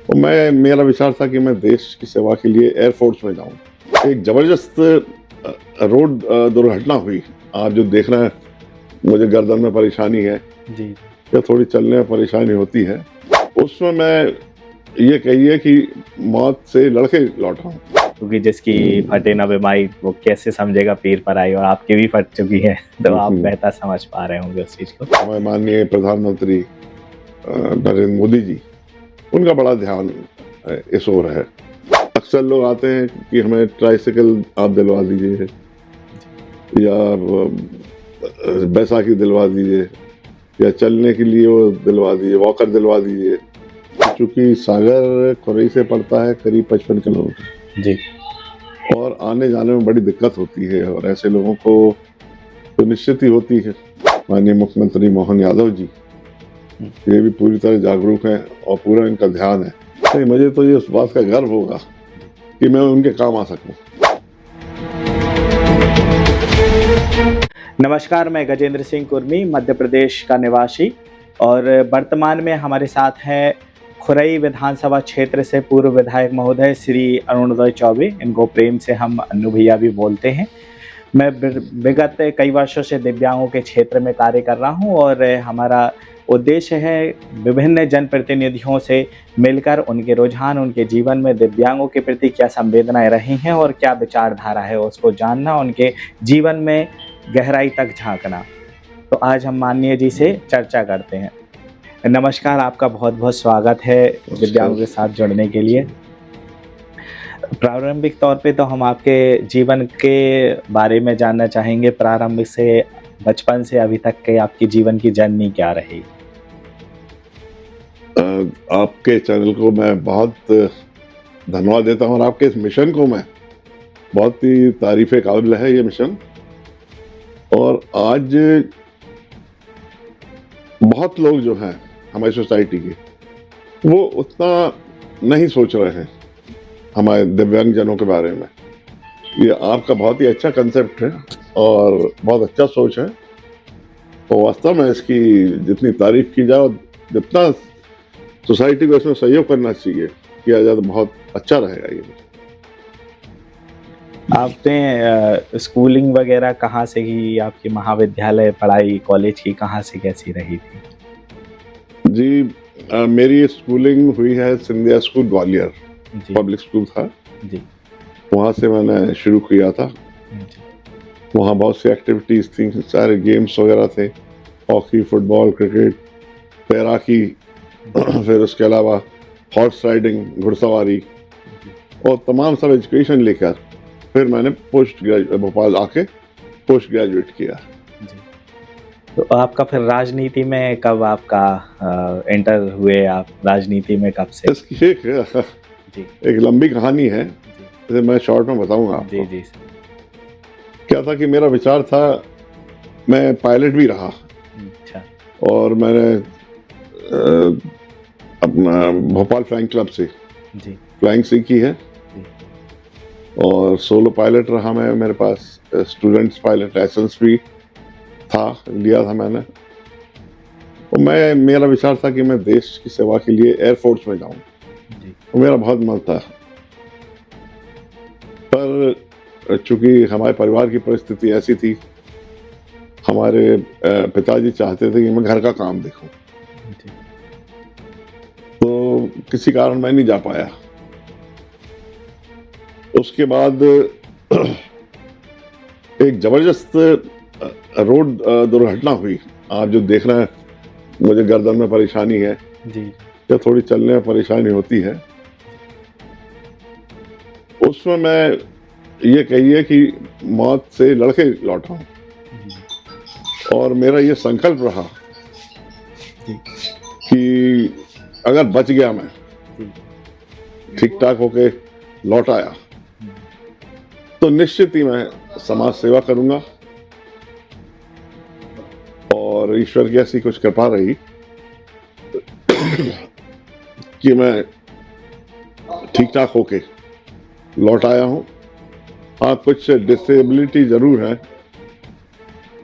और मेरा विचार था कि मैं देश की सेवा के लिए एयरफोर्स में जाऊं। एक ज़बरदस्त रोड दुर्घटना हुई। आप जो देख रहे हैं, मुझे गर्दन में परेशानी है जी, या थोड़ी चलने में परेशानी होती है। उसमें मैं ये कहिए कि मौत से लड़के लौटा हूँ। क्योंकि जिसकी फटे न बिमाई वो कैसे समझेगा पीर पराई, और आपकी भी फट चुकी है तो आप बेहतर समझ पा रहे होंगे उस चीज़ को। हमारे माननीय प्रधानमंत्री नरेंद्र मोदी जी, उनका बड़ा ध्यान इस ओर है। अक्सर लोग आते हैं कि हमें ट्राइसिकल आप दिलवा दीजिए या बैसाखी दिलवा दीजिए या चलने के लिए वो दिलवा दीजिए, वॉकर दिलवा दीजिए। चूँकि सागर खुरई से पड़ता है करीब 55 किलोमीटर जी, और आने जाने में बड़ी दिक्कत होती है, और ऐसे लोगों को तो निश्चित ही होती है। माननीय मुख्यमंत्री मोहन यादव जी ये भी पूरी तरह जागरूक हैं और पूरा इनका ध्यान है। तो मुझे तो ये उस बात का गर्व होगा कि मैं उनके काम आ सकूं। नमस्कार, मैं गजेंद्र सिंह कुर्मी, मध्य प्रदेश का निवासी, और वर्तमान में हमारे साथ हैं खुरई विधानसभा क्षेत्र से पूर्व विधायक महोदय श्री अरुणोदय चौबे। इनको प्रेम से हम अन्नू भैया भी बोलते हैं। मैं विगत कई वर्षों से दिव्यांगों के क्षेत्र में कार्य कर रहा हूं, और हमारा उद्देश्य है विभिन्न जनप्रतिनिधियों से मिलकर उनके रुझान, उनके जीवन में दिव्यांगों के प्रति क्या संवेदनाएं रही हैं और क्या विचारधारा है उसको जानना, उनके जीवन में गहराई तक झांकना। तो आज हम माननीय जी से चर्चा करते हैं। नमस्कार, आपका बहुत बहुत स्वागत है दिव्यांगों के साथ जुड़ने के लिए। प्रारंभिक तौर पे तो हम आपके जीवन के बारे में जानना चाहेंगे। प्रारंभिक से, बचपन से अभी तक के आपकी जीवन की जर्नी क्या रही? आपके चैनल को मैं बहुत धन्यवाद देता हूं और आपके इस मिशन को मैं बहुत ही तारीफ़ काबिल है ये मिशन। और आज बहुत लोग जो हैं हमारी सोसाइटी के, वो उतना नहीं सोच रहे हैं हमारे दिव्यांगजनों के बारे में। ये आपका बहुत ही अच्छा कंसेप्ट है और बहुत अच्छा सोच है, तो वास्तव में इसकी जितनी तारीफ की जाए, जितना सोसाइटी को इसमें सहयोग करना चाहिए किया जाए, तो बहुत अच्छा रहेगा ये। आपने स्कूलिंग वगैरह कहाँ से की? आपकी महाविद्यालय पढ़ाई कॉलेज की कहाँ से कैसी रही थी? जी, मेरी स्कूलिंग हुई है Scindia school Gwalior, public school था जी, वहाँ से मैंने शुरू किया था। जी, वहाँ बहुत सी एक्टिविटीज़ थी, सारे गेम्स वगैरह थे, हॉकी, फुटबॉल, क्रिकेट, तैराकी, फिर उसके अलावा हॉर्स राइडिंग, घुड़सवारी, और तमाम सब एजुकेशन लेकर फिर मैंने भोपाल आके पोस्ट ग्रेजुएट किया। जी। तो आपका फिर राजनीति में कब आपका एंटर हुए? आप राजनीति में कब से? इसकी एक लंबी कहानी है, जैसे मैं शॉर्ट में बताऊंगा आपको। जी, जी। क्या था कि मेरा विचार था, मैं पायलट भी रहा अच्छा। और मैंने अपना भोपाल फ्लाइंग क्लब से जी, फ्लाइंग सीखी है और सोलो पायलट रहा मैं। मेरे पास स्टूडेंट्स पायलट लाइसेंस भी था, लिया था मैंने। और मेरा विचार था कि मैं देश की सेवा के लिए एयरफोर्स में जाऊं, तो मेरा बहुत मन था। पर चूंकि हमारे परिवार की परिस्थिति ऐसी थी, हमारे पिताजी चाहते थे कि मैं घर का काम देखूं, तो किसी कारण मैं नहीं जा पाया। उसके बाद एक जबरदस्त रोड दुर्घटना हुई। आप जो देख रहे हैं, मुझे गर्दन में परेशानी है जी, या थोड़ी चलने में परेशानी होती है। उसमें मैं ये कहिए कि मौत से लड़के लौटा हूं, और मेरा ये संकल्प रहा कि अगर बच गया, मैं ठीक ठाक होके लौट आया, तो निश्चित ही मैं समाज सेवा करूंगा। और ईश्वर की ऐसी कुछ कृपा रही कि मैं ठीक ठाक होके लौट आया हूं। हाँ, कुछ डिसेबिलिटी जरूर है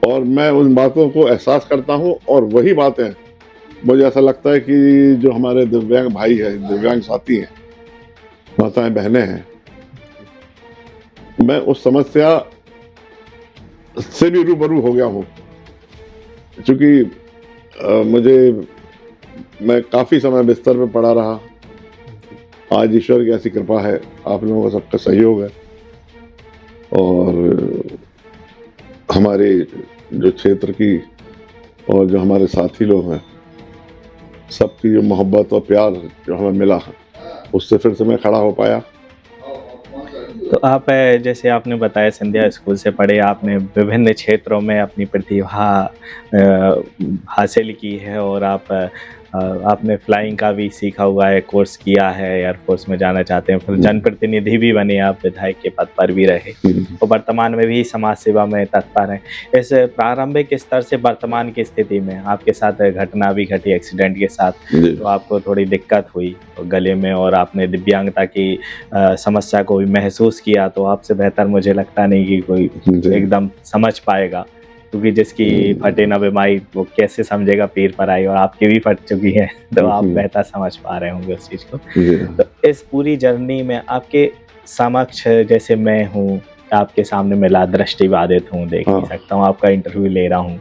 और मैं उन बातों को एहसास करता हूं, और वही बातें मुझे ऐसा लगता है कि जो हमारे दिव्यांग भाई है, दिव्यांग साथी हैं, माताएं बहनें हैं, मैं उस समस्या से भी रूबरू हो गया हूँ, क्योंकि मैं काफी समय बिस्तर पे पड़ा रहा। आज ईश्वर की ऐसी कृपा है, आप लोगों का सबका सहयोग है, और हमारे जो क्षेत्र की और जो हमारे साथी लोग हैं, सबकी जो मोहब्बत और प्यार जो हमें मिला है, उससे फिर से मैं खड़ा हो पाया। तो आप जैसे आपने बताया संध्या स्कूल से पढ़े, आपने विभिन्न क्षेत्रों में अपनी प्रतिभा हासिल की है, और आपने फ्लाइंग का भी सीखा हुआ है, कोर्स किया है, एयरफोर्स में जाना चाहते हैं, फिर जनप्रतिनिधि भी बने, आप विधायक के पद पर भी रहे, और वर्तमान में भी समाज सेवा में तत्पर हैं। इस प्रारंभिक स्तर से वर्तमान की स्थिति में आपके साथ घटना भी घटी एक्सीडेंट के साथ, तो आपको थोड़ी दिक्कत हुई गले में, और आपने दिव्यांगता की समस्या को भी महसूस किया, तो आपसे बेहतर मुझे लगता नहीं कि कोई एकदम समझ पाएगा, क्योंकि जिसकी फटे न बीमारी वो कैसे समझेगा पीर पर आई, और आपकी भी फट चुकी है, तो आप बेहतर समझ पा रहे होंगे उस चीज़ को। तो इस पूरी जर्नी में आपके समक्ष, जैसे मैं हूँ, आपके सामने मिला, दृष्टिबाधित हूँ, देख नहीं सकता हूँ, आपका इंटरव्यू ले रहा हूँ,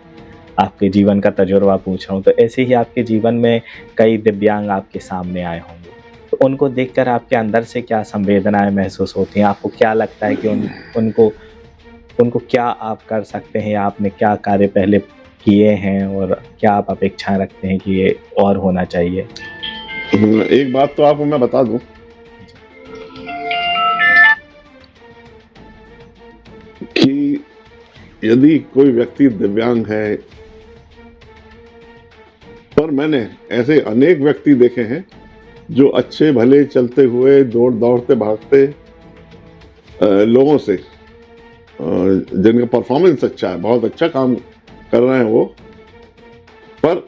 आपके जीवन का तजुर्बा पूछ रहा हूँ, तो ऐसे ही आपके जीवन में कई दिव्यांग आपके सामने आए होंगे, तो उनको देखकर आपके अंदर से क्या संवेदनाएं महसूस होती हैं? आपको क्या लगता है कि उनको क्या आप कर सकते हैं, या आपने क्या कार्य पहले किए हैं, और क्या आप अपेक्षाएं रखते हैं कि ये और होना चाहिए? एक बात तो आपको मैं बता दूं कि यदि कोई व्यक्ति दिव्यांग है, पर मैंने ऐसे अनेक व्यक्ति देखे हैं जो अच्छे भले चलते हुए, दौड़ते भागते लोगों से, जिनका परफॉर्मेंस अच्छा है, बहुत अच्छा काम कर रहे हैं वो, पर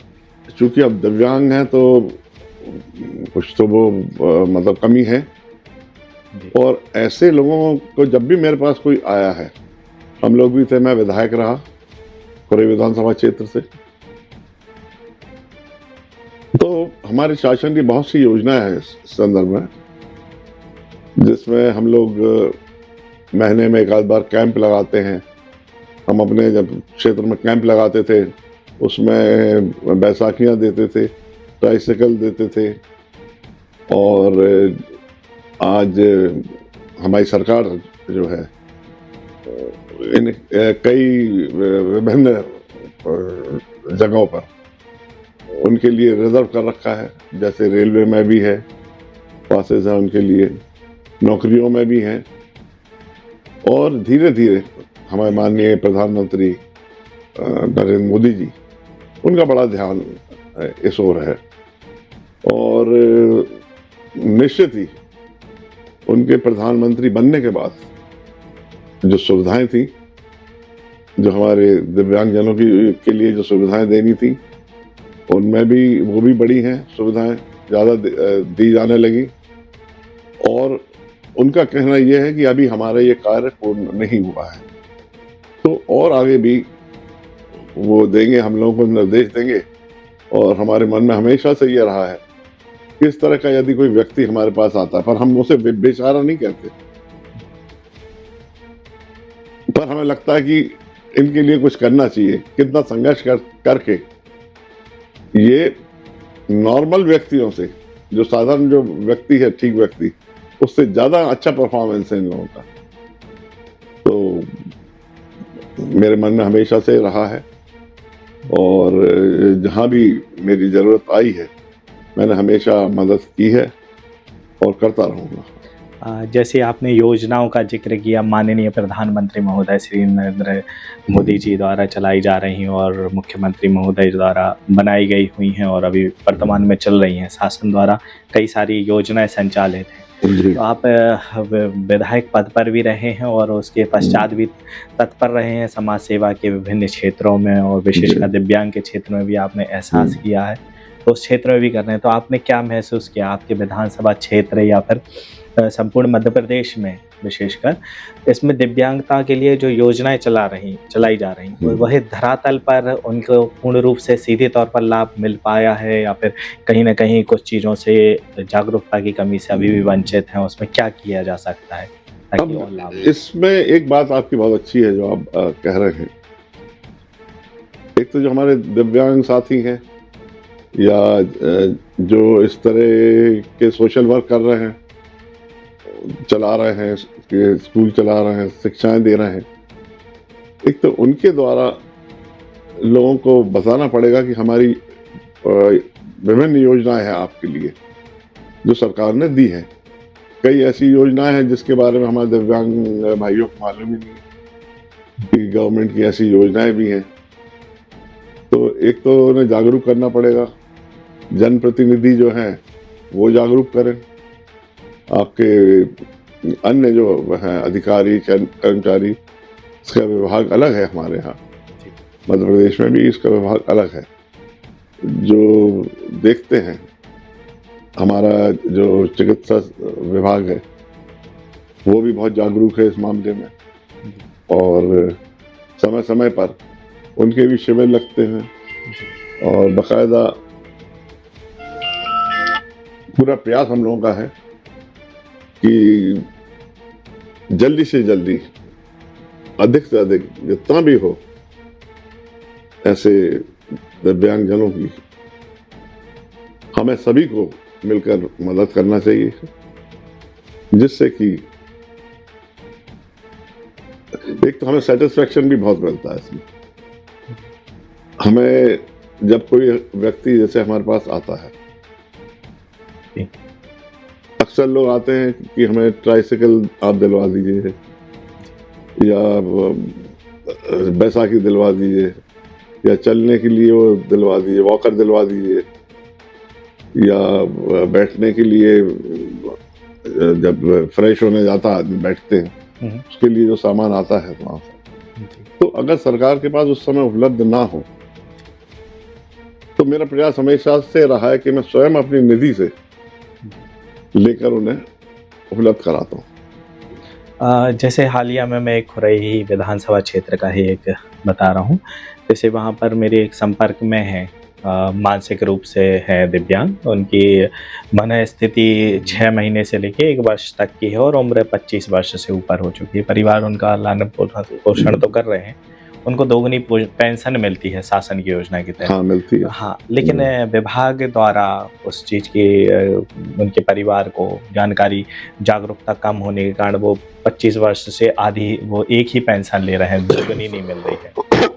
चूंकि अब दिव्यांग हैं तो कुछ तो वो मतलब कमी है। और ऐसे लोगों को जब भी मेरे पास कोई आया है, हम लोग भी थे, मैं विधायक रहा खुरई विधानसभा क्षेत्र से, तो हमारे शासन की बहुत सी योजनाएं हैं इस संदर्भ में, जिसमें हम लोग महीने में एक आध बार कैंप लगाते हैं। हम अपने जब क्षेत्र में कैंप लगाते थे, उसमें बैसाखियाँ देते थे, ट्राइसाइकिल देते थे, और आज हमारी सरकार जो है इन कई विभिन्न जगहों पर उनके लिए रिजर्व कर रखा है, जैसे रेलवे में भी है, पासेस हैं उनके लिए, नौकरियों में भी हैं, और धीरे धीरे हमारे माननीय प्रधानमंत्री नरेंद्र मोदी जी, उनका बड़ा ध्यान इस ओर है, और निश्चित ही उनके प्रधानमंत्री बनने के बाद जो सुविधाएं थी, जो हमारे दिव्यांगजनों के लिए जो सुविधाएं देनी थी, उनमें भी वो भी बड़ी हैं, सुविधाएं ज़्यादा दी जाने लगी। और उनका कहना यह है कि अभी हमारा ये कार्य पूर्ण नहीं हुआ है, तो और आगे भी वो देंगे, हम लोगों को निर्देश देंगे। और हमारे मन में हमेशा से ये रहा है कि इस तरह का यदि कोई व्यक्ति हमारे पास आता है, पर हम उसे बेचारा नहीं कहते, पर हमें लगता है कि इनके लिए कुछ करना चाहिए, कितना संघर्ष करके ये नॉर्मल व्यक्तियों से, जो साधारण जो व्यक्ति है, ठीक व्यक्ति, उससे ज़्यादा अच्छा परफॉर्मेंस है इन लोगों का। तो मेरे मन में हमेशा से रहा है, और जहाँ भी मेरी ज़रूरत आई है, मैंने हमेशा मदद की है और करता रहूँगा। जैसे आपने योजनाओं का जिक्र किया, माननीय प्रधानमंत्री महोदय श्री नरेंद्र मोदी जी द्वारा चलाई जा रही हैं, और मुख्यमंत्री महोदय द्वारा बनाई गई हुई हैं, और अभी वर्तमान में चल रही हैं, शासन द्वारा कई सारी योजनाएं संचालित हैं। तो आप विधायक पद पर भी रहे हैं, और उसके पश्चात भी तत्पर रहे हैं समाज सेवा के विभिन्न क्षेत्रों में, और विशेषकर दिव्यांग के क्षेत्र में भी आपने एहसास किया है, तो उस क्षेत्र में भी कर रहे हैं। तो आपने क्या महसूस किया, आपके विधानसभा क्षेत्र या फिर संपूर्ण मध्य प्रदेश में विशेषकर इसमें दिव्यांगता के लिए जो योजनाएं चलाई जा रही वही धरातल पर उनको पूर्ण रूप से सीधे तौर पर लाभ मिल पाया है, या फिर कहीं ना कहीं कुछ चीज़ों से जागरूकता की कमी से अभी भी वंचित हैं? उसमें क्या किया जा सकता है ताकि और लाभ? इसमें एक बात आपकी बहुत अच्छी है जो आप कह रहे हैं। एक तो जो हमारे दिव्यांग साथी हैं या जो इस तरह के सोशल वर्क कर रहे हैं, चला रहे हैं, स्कूल चला रहे हैं, शिक्षाएं दे रहे हैं, एक तो उनके द्वारा लोगों को बताना पड़ेगा कि हमारी विभिन्न योजनाएं हैं आपके लिए जो सरकार ने दी है। कई ऐसी योजनाएं हैं जिसके बारे में हमारे दिव्यांग भाइयों को मालूम ही नहीं कि गवर्नमेंट की ऐसी योजनाएं भी हैं। तो एक तो उन्हें जागरूक करना पड़ेगा, जनप्रतिनिधि जो हैं वो जागरूक करें, आपके अन्य जो हैं अधिकारी कर्मचारी, इसका विभाग अलग है हमारे यहाँ मध्य प्रदेश में भी, इसका विभाग अलग है जो देखते हैं। हमारा जो चिकित्सा विभाग है वो भी बहुत जागरूक है इस मामले में, और समय समय पर उनके भी शिविर लगते हैं और बाकायदा पूरा प्रयास हम लोगों का है कि जल्दी से जल्दी, अधिक से अधिक जितना भी हो ऐसे दिव्यांगजनों की हमें सभी को मिलकर मदद करना चाहिए, जिससे कि एक तो हमें सेटिस्फेक्शन भी बहुत मिलता है इसमें। हमें जब कोई व्यक्ति जैसे हमारे पास आता है, अक्सर लोग आते हैं कि हमें ट्राइसिकल आप दिलवा दीजिए या बैसाखी दिलवा दीजिए या चलने के लिए वो दिलवा दीजिए, वॉकर दिलवा दीजिए, या बैठने के लिए जब फ्रेश होने जाता आदमी बैठते हैं उसके लिए जो सामान आता है वहाँ से, तो अगर सरकार के पास उस समय उपलब्ध ना हो तो मेरा प्रयास हमेशा से रहा है कि मैं स्वयं अपनी निधि से लेकर उन्हें उपलब्ध कराता हूँ। जैसे हालिया में मैं एक खुरई विधानसभा क्षेत्र का ही एक बता रहा हूँ। जैसे वहाँ पर मेरे एक संपर्क में है, मानसिक रूप से है दिव्यांग, उनकी मन स्थिति 6 महीने से लेके 1 वर्ष तक की है और उम्र 25 वर्ष से ऊपर हो चुकी है। परिवार उनका लालन पोषण तो कर रहे हैं, उनको दोगुनी पेंशन मिलती है शासन की योजना के तहत। हाँ, मिलती है। हाँ, लेकिन विभाग द्वारा उस चीज़ की उनके परिवार को जानकारी, जागरूकता कम होने के कारण वो 25 वर्ष से आधी वो एक ही पेंशन ले रहे हैं, दोगुनी नहीं मिल रही है।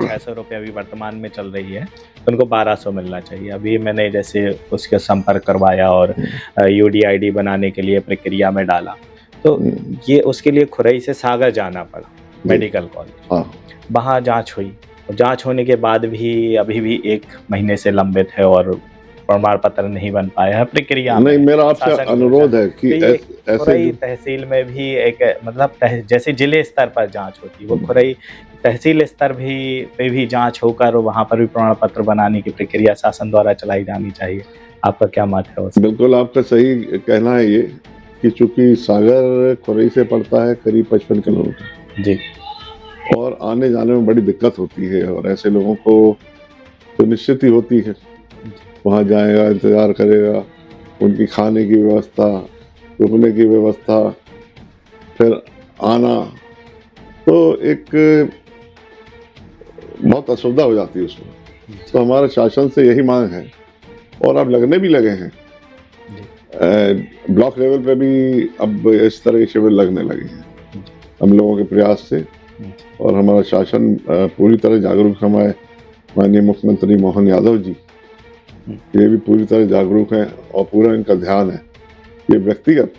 600 रुपये अभी वर्तमान में चल रही है, उनको 1200 मिलना चाहिए। अभी मैंने जैसे उसके संपर्क करवाया और UDID बनाने के लिए प्रक्रिया में डाला, तो ये उसके लिए खुरई से सागर जाना पड़ा मेडिकल कॉलेज। वहाँ जांच हुई, जांच होने के बाद भी अभी भी 1 महीने से लंबित है और प्रमाण पत्र नहीं बन पाया है। प्रक्रिया नहीं, मेरा आपसे अनुरोध है कि खुरई तहसील में भी एक मतलब जैसे जिले स्तर पर जांच होती है, वो खुरई तहसील स्तर पे भी जांच होकर वहाँ पर भी प्रमाण पत्र बनाने की प्रक्रिया शासन द्वारा चलाई जानी चाहिए। आपका क्या मत है उसमें? बिल्कुल आपका सही कहना है ये कि चूंकि सागर खुरई से पड़ता है करीब 55 किलोमीटर जी, और आने जाने में बड़ी दिक्कत होती है, और ऐसे लोगों को तो निश्चित ही होती है। वहाँ जाएगा, इंतज़ार करेगा, उनकी खाने की व्यवस्था, रुकने की व्यवस्था, फिर आना, तो एक बहुत असुविधा हो जाती है उसमें। तो हमारे शासन से यही मांग है, और अब लगने भी लगे हैं, ब्लॉक लेवल पे भी अब इस तरह के शिविर लगने लगे हैं हम लोगों के प्रयास से, और हमारा शासन पूरी तरह जागरूक, हमारे माननीय मुख्यमंत्री मोहन यादव जी ये भी पूरी तरह जागरूक हैं और पूरा इनका ध्यान है, ये व्यक्तिगत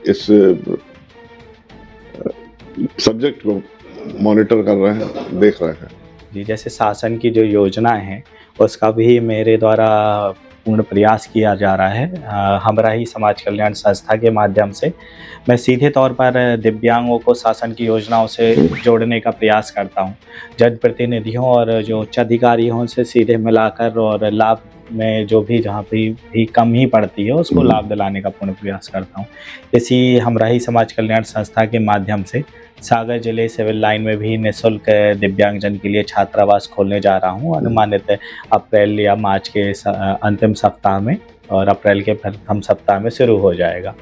इस सब्जेक्ट को मॉनिटर कर रहे हैं, देख रहे हैं। जी, जैसे शासन की जो योजनाएं हैं उसका भी मेरे द्वारा पूर्ण प्रयास किया जा रहा है। हमराही समाज कल्याण संस्था के माध्यम से मैं सीधे तौर पर दिव्यांगों को शासन की योजनाओं से जोड़ने का प्रयास करता हूं। जनप्रतिनिधियों और जो उच्च अधिकारियों से सीधे मिलाकर और लाभ में जो भी जहाँ पे भी कम ही पड़ती है उसको लाभ दिलाने का पूर्ण प्रयास करता हूँ। इसी हमराही समाज कल्याण संस्था के माध्यम से सागर जिले सिविल लाइन में भी निःशुल्क दिव्यांगजन के लिए छात्रावास खोलने जा रहा हूँ। अनुमानित अप्रैल या मार्च के अंतिम सप्ताह में और अप्रैल के प्रथम सप्ताह में शुरू हो जाएगा।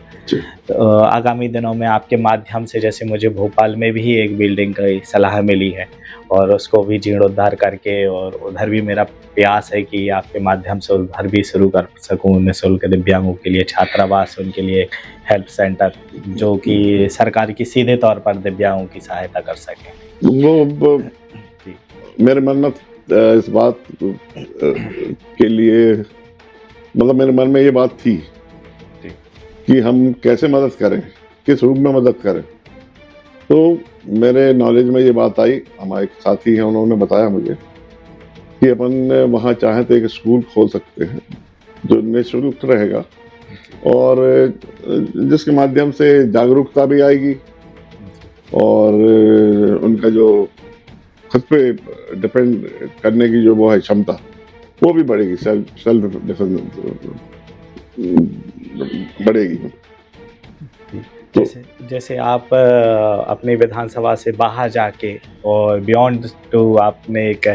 तो आगामी दिनों में आपके माध्यम से जैसे मुझे भोपाल में भी एक बिल्डिंग की सलाह मिली है और उसको भी जीर्णोद्धार करके और उधर भी मेरा प्रयास है कि आपके माध्यम से उधर भी शुरू कर सकूं निःशुल्क दिव्यांगों के लिए छात्रावास, उनके लिए हेल्प सेंटर जो कि सरकार की सीधे तौर पर दिव्यांगों की सहायता कर सके। वो जी। मेरे मन में इस बात के लिए मतलब मेरे मन में ये बात थी कि हम कैसे मदद करें, किस रूप में मदद करें। तो मेरे नॉलेज में ये बात आई, हमारे एक साथी हैं उन्होंने बताया मुझे कि अपन वहाँ चाहें तो एक स्कूल खोल सकते हैं जो निःशुल्क रहेगा और जिसके माध्यम से जागरूकता भी आएगी और उनका जो खुद पे डिपेंड करने की जो वो है क्षमता वो भी बढ़ेगी, सेल्फ डिफेंस बढ़ेगी। जैसे आप अपनी विधानसभा से बाहर जाके और बियॉन्ड टू आपने एक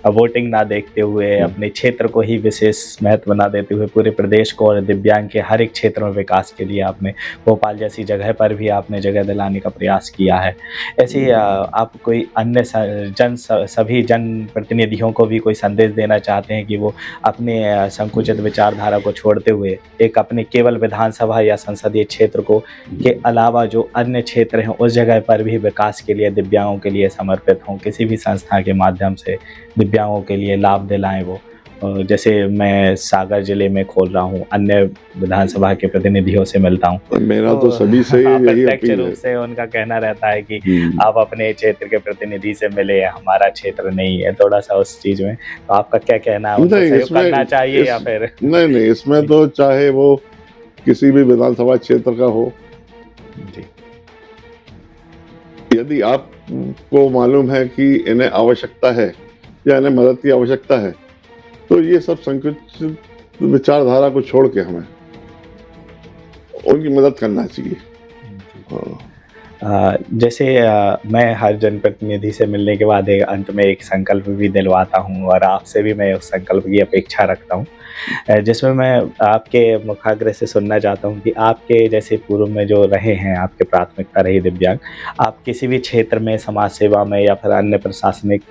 वोटिंग ना देखते हुए अपने क्षेत्र को ही विशेष महत्व ना देते हुए पूरे प्रदेश को और दिव्यांग के हर एक क्षेत्र में विकास के लिए आपने भोपाल जैसी जगह पर भी आपने जगह दिलाने का प्रयास किया है। ऐसे ही आप कोई अन्य सभी जनप्रतिनिधियों को भी कोई संदेश देना चाहते हैं कि वो अपने संकुचित विचारधारा को छोड़ते हुए एक अपने केवल विधानसभा या संसदीय क्षेत्र को के अलावा जो अन्य क्षेत्र हैं उस जगह पर भी विकास के लिए दिव्यांगों के लिए समर्पित हों, किसी भी संस्था के माध्यम से दिव्यांगों के लिए लाभ दिलाएं वो। जैसे मैं सागर जिले में खोल रहा हूँ, अन्य विधानसभा के प्रतिनिधियों से मिलता हूँ। मेरा तो सभी से यही प्रत्यक्ष रूप से उनका कहना रहता है कि आप अपने क्षेत्र के प्रतिनिधि से मिले, हमारा क्षेत्र नहीं है, थोड़ा सा उस चीज में तो आपका क्या कहना है? उनको सहयोग करना चाहिए या फिर नहीं, इसमें तो चाहे वो किसी भी विधानसभा क्षेत्र का हो, यदि आपको मालूम है कि इन्हें आवश्यकता है या इन्हें मदद की आवश्यकता है तो ये सब संकुचित विचारधारा को छोड़ के हमें उनकी मदद करना चाहिए। जैसे मैं हर जनप्रतिनिधि से मिलने के बाद अंत में एक संकल्प भी दिलवाता हूँ और आपसे भी मैं उस संकल्प की अपेक्षा रखता हूँ, जिसमें मैं आपके मुखाग्र से सुनना चाहता हूँ कि आपके जैसे पूर्व में जो रहे हैं, आपके प्राथमिकता रही दिव्यांग, आप किसी भी क्षेत्र में समाज सेवा में या फिर अन्य प्रशासनिक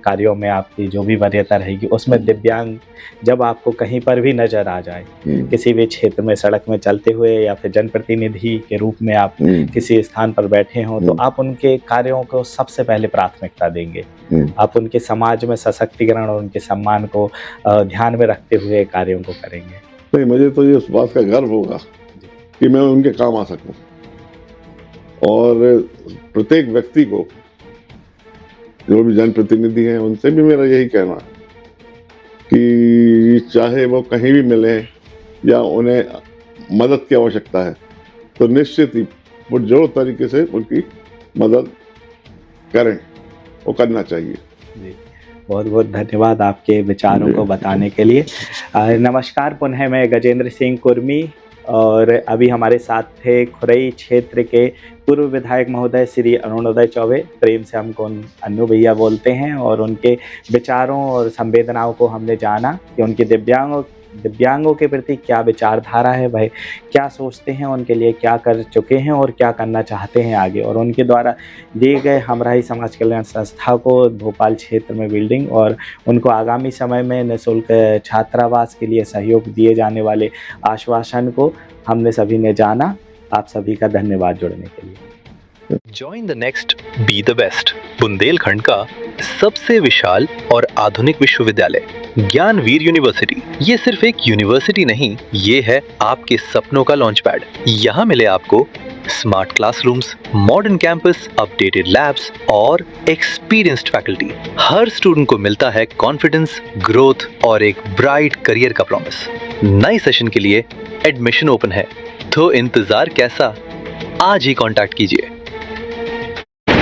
कार्यों में आपकी जो भी वरीयता रहेगी उसमें दिव्यांग जब आपको कहीं पर भी नजर आ जाए, किसी भी क्षेत्र में सड़क में चलते हुए या फिर जनप्रतिनिधि के रूप में आप किसी स्थान पर बैठे हों तो आप उनके कार्यों को सबसे पहले प्राथमिकता देंगे, आप उनके समाज में सशक्तिकरण और उनके सम्मान को ध्यान में रखते हुए कार्यों को करेंगे। नहीं, मुझे तो ये उस बात का गर्व होगा कि मैं उनके काम आ सकूं और प्रत्येक व्यक्ति को, जो भी जनप्रतिनिधि हैं, उनसे भी मेरा यही कहना है कि चाहे वो कहीं भी मिले या उन्हें मदद की आवश्यकता है तो निश्चित ही वो जो तरीके से उनकी मदद करें वो करना चाहिए। जी, बहुत बहुत धन्यवाद आपके विचारों को बताने के लिए। नमस्कार, पुनः मैं गजेंद्र सिंह कुर्मी और अभी हमारे साथ थे खुरई क्षेत्र के पूर्व विधायक महोदय श्री अरुणोदय चौबे, प्रेम से हमको अन्नू भैया बोलते हैं, और उनके विचारों और संवेदनाओं को हमने जाना कि उनके दिव्यांगों के प्रति क्या विचारधारा है, भाई क्या सोचते हैं, उनके लिए क्या कर चुके हैं और क्या करना चाहते हैं आगे, और उनके द्वारा दिए गए हमराही समाज कल्याण संस्था को भोपाल क्षेत्र में बिल्डिंग और उनको आगामी समय में निःशुल्क छात्रावास के लिए सहयोग दिए जाने वाले आश्वासन को हमने सभी ने जाना। आप सभी का धन्यवाद जुड़ने के लिए। Join the next be the best, Bundelkhand का सबसे विशाल और आधुनिक विश्वविद्यालय ज्ञानवीर यूनिवर्सिटी। ये सिर्फ एक यूनिवर्सिटी नहीं, ये है आपके सपनों का लॉन्च पैड। यहाँ मिले आपको smart classrooms, modern campus, updated labs और एक्सपीरियंस्ड फैकल्टी। हर स्टूडेंट को मिलता है कॉन्फिडेंस, ग्रोथ और एक ब्राइट करियर का प्रॉमिस। नए सेशन के लिए एडमिशन ओपन है, तो इंतजार कैसा, आज ही कांटेक्ट कीजिए।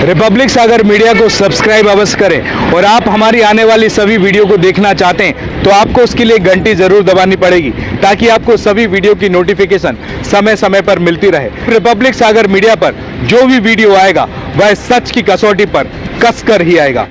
रिपब्लिक सागर मीडिया को सब्सक्राइब अवश्य करें और आप हमारी आने वाली सभी वीडियो को देखना चाहते हैं तो आपको उसके लिए घंटी जरूर दबानी पड़ेगी ताकि आपको सभी वीडियो की नोटिफिकेशन समय समय पर मिलती रहे। रिपब्लिक सागर मीडिया पर जो भी वीडियो आएगा वह सच की कसौटी पर कसकर ही आएगा।